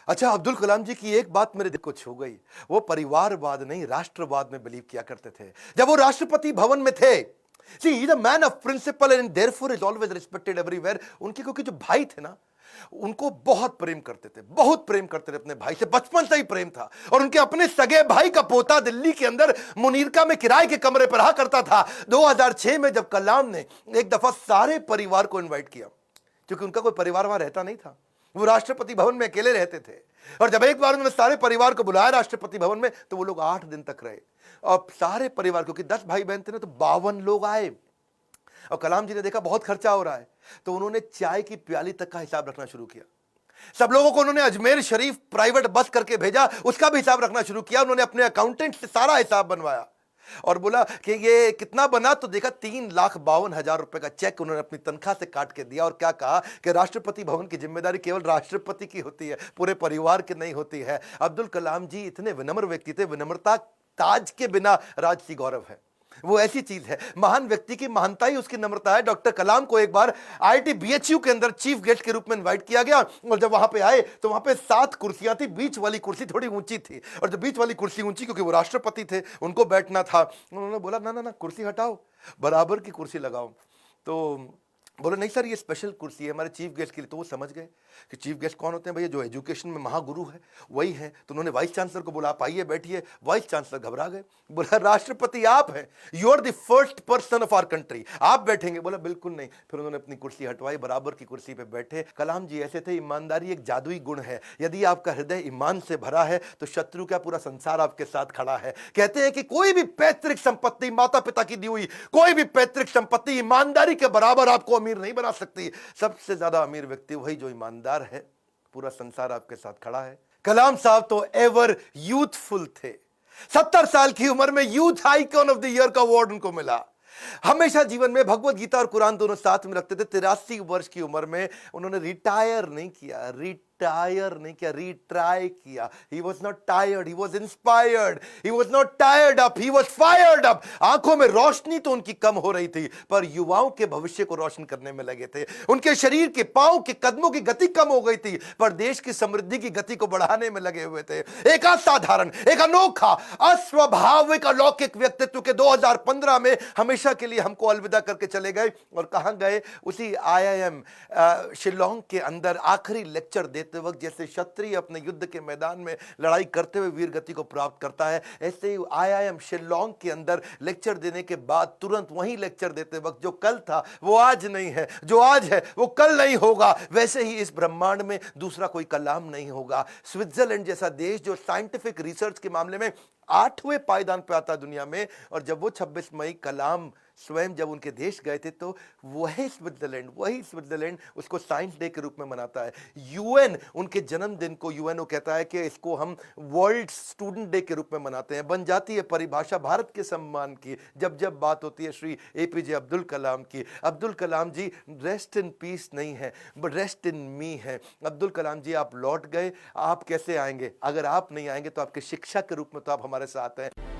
अच्छा, अब्दुल कलाम जी की एक बात मेरे दिल को छू गई। वो परिवारवाद नहीं, राष्ट्रवाद में बिलीव किया करते थे। जब वो राष्ट्रपति भवन में थे, see he is a man of principle and therefore is always respected everywhere. उनके क्योंकि जो भाई थे ना, उनको बहुत प्रेम करते थे, बहुत प्रेम करते थे अपने भाई से, बचपन से ही प्रेम था। और उनके अपने सगे भाई का पोता दिल्ली के अंदर मुनीरका में किराए के कमरे पर रहा करता था। 2006 में जब कलाम ने एक दफा सारे परिवार को इनवाइट किया, क्योंकि उनका कोई परिवार वहां रहता नहीं था, वो राष्ट्रपति भवन में अकेले रहते थे। और जब एक बार उन्होंने सारे परिवार को बुलाया राष्ट्रपति भवन में, तो वो लोग 8 दिन तक रहे। और सारे परिवार, क्योंकि 10 भाई बहन थे ना, तो 52 लोग आए। और कलाम जी ने देखा बहुत खर्चा हो रहा है, तो उन्होंने चाय की प्याली तक का हिसाब रखना शुरू किया। सब लोगों को उन्होंने अजमेर शरीफ प्राइवेट बस करके भेजा, उसका भी हिसाब रखना शुरू किया। उन्होंने अपने अकाउंटेंट से सारा हिसाब बनवाया और बोला कि ये कितना बना, तो देखा 3,52,000 रुपए का चेक उन्होंने अपनी तनख्वाह से काट के दिया। और क्या कहा कि राष्ट्रपति भवन की जिम्मेदारी केवल राष्ट्रपति की होती है, पूरे परिवार की नहीं होती है। अब्दुल कलाम जी इतने विनम्र व्यक्ति थे, विनम्रता ताज के बिना राजसी गौरव है। वो ऐसी चीज है, महान व्यक्ति की महानता ही उसकी नम्रता है। डॉक्टर कलाम को एक बार आईआईटी बीएचयू के अंदर चीफ गेस्ट के रूप में इनवाइट किया गया, और जब वहां पे आए तो वहां पे 7 कुर्सियां थी, बीच वाली कुर्सी थोड़ी ऊंची थी, और जब बीच वाली कुर्सी ऊंची, क्योंकि वो राष्ट्रपति थे, उनको बैठना था। उन्होंने बोला ना ना ना, कुर्सी हटाओ, बराबर की कुर्सी लगाओ। तो बोले नहीं सर, ये स्पेशल कुर्सी है हमारे चीफ गेस्ट के लिए। तो वो समझ गए कि चीफ गेस्ट कौन होते हैं भैया, जो एजुकेशन में महागुरु है वही है। तो उन्होंने वाइस चांसलर को बोला, आप आइए बैठिए। वाइस चांसलर घबरा गए, बोला राष्ट्रपति आप हैं, you are the first person of our country, आप बैठेंगे। बोला बिल्कुल नहीं। फिर उन्होंने अपनी कुर्सी हटवाई, बराबर की कुर्सी पे बैठे। कलाम जी ऐसे थे, ईमानदारी एक जादुई गुण है। यदि आपका हृदय ईमान से भरा है तो शत्रु का पूरा संसार आपके साथ खड़ा है। कहते हैं कि कोई भी पैतृक संपत्ति, माता पिता की दी हुई कोई भी पैतृक संपत्ति ईमानदारी के बराबर आपको अमीर नहीं बना सकती। सबसे ज्यादा अमीर व्यक्ति वही जो ईमानदार है, पूरा संसार आपके साथ खड़ा है। कलाम साहब तो एवर यूथफुल थे। 70 साल की उम्र में youth icon of the year का अवार्ड उनको मिला। हमेशा जीवन में भगवत गीता और कुरान दोनों साथ में रखते थे। 83 वर्ष की उम्र में उन्होंने रिटायर नहीं किया, रिट्राई किया। He was not tired, he was inspired, he was not tired up, he was fired up। आंखों में रोशनी तो उनकी कम हो रही थी, पर युवाओं के भविष्य को रोशन करने में लगे थे। उनके शरीर के पांव के कदमों की गति कम हो गई थी, पर देश की समृद्धि की गति को बढ़ाने में लगे हुए थे। एक असाधारण, एक अनोखा, अस्वाभाविक, अलौकिक व्यक्तित्व के 2015 में हमेशा के लिए हमको अलविदा करके चले गए। और कहां गए? उसी आईआईएम शिलोंग के अंदर आखिरी लेक्चर देते वक्त जैसे क्षत्रिय अपने युद्ध के मैदान में लड़ाई करते हुए वीर गति को प्राप्त करता है, ऐसे ही आईआईएम शिलोंग के अंदर लेक्चर देने के बाद तुरंत वहीं लेक्चर देते वक्त जो कल था वो आज नहीं है, जो आज है वो कल नहीं होगा, वैसे ही इस ब्रह्मांड में दूसरा कोई कलाम नहीं होगा। स्विट्जरलैंड जैसा देश जो साइंटिफिक रिसर्च के मामले में 8वें पायदान पे आता दुनिया में, और जब वो 26 मई कलाम स्वयं जब उनके देश गए थे, तो वही स्विट्जरलैंड उसको साइंस डे के रूप में मनाता है। यूएन उनके जन्मदिन को यूएनओ कहता है कि इसको हम वर्ल्ड स्टूडेंट डे के रूप में मनाते हैं। बन जाती है परिभाषा भारत के सम्मान की जब जब बात होती है श्री एपीजे अब्दुल कलाम की। अब्दुल कलाम जी रेस्ट इन पीस नहीं है, बट रेस्ट इन मी है। अब्दुल कलाम जी आप लौट गए, आप कैसे आएंगे? अगर आप नहीं आएंगे तो आपके शिक्षा के रूप में तो आप हमारे साथ हैं।